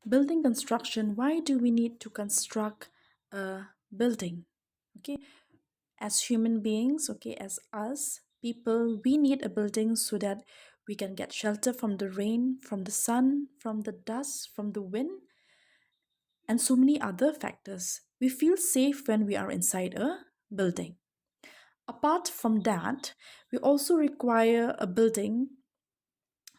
Building construction, why do we need to construct a building? Okay, as human beings, okay, as us people, we need a building so that we can get shelter from the rain, from the sun, from the dust, from the wind, and so many other factors. We feel safe when we are inside a building. Apart from that, we also require a building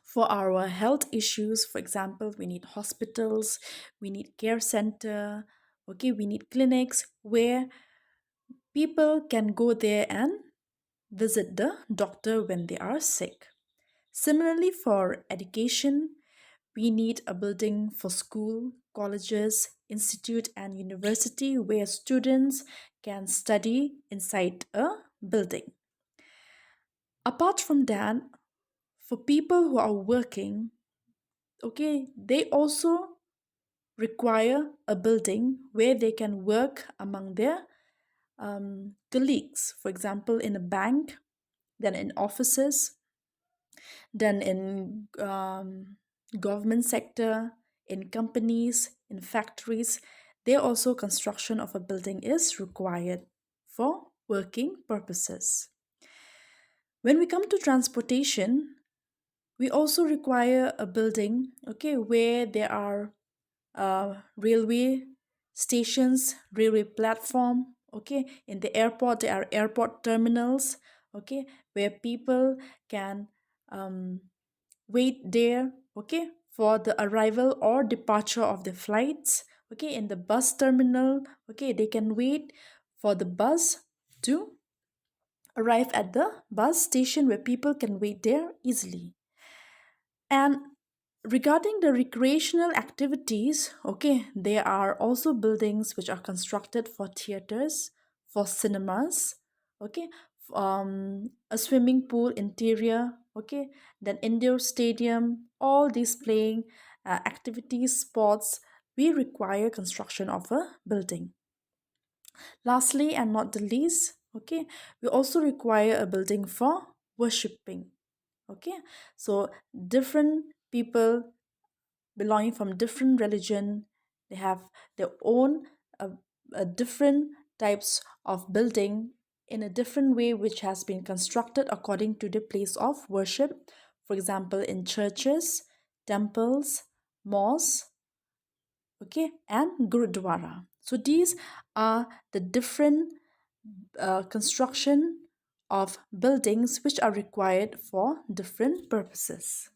for our health issues. For example, we need hospitals, we need care center, okay, we need clinics where people can go there and visit the doctor when they are sick. Similarly, for education, we need a building for school, colleges, institute, and university where students can study inside a building. Apart from that, for people who are working, okay, they also require a building where they can work among their colleagues. For example, in a bank, then in offices, then in government sector, in companies, in factories. There also construction of a building is required for working purposes. When we come to transportation, we also require a building, okay, where there are railway stations, railway platform, okay. In the airport, there are airport terminals, okay, where people can wait there, okay, for the arrival or departure of the flights. Okay, in the bus terminal, okay, they can wait for the bus to arrive at the bus station where people can wait there easily. And regarding the recreational activities, okay, there are also buildings which are constructed for theaters, for cinemas, okay, a swimming pool interior, okay, then indoor stadium, all these playing activities, sports, we require construction of a building. Lastly, and not the least, okay, we also require a building for worshipping. Okay, so different people belonging from different religion, they have their own uh, different types of building in a different way which has been constructed according to the place of worship. For example, in churches, temples, mosques, okay, and gurudwara. So these are the different construction of buildings which are required for different purposes.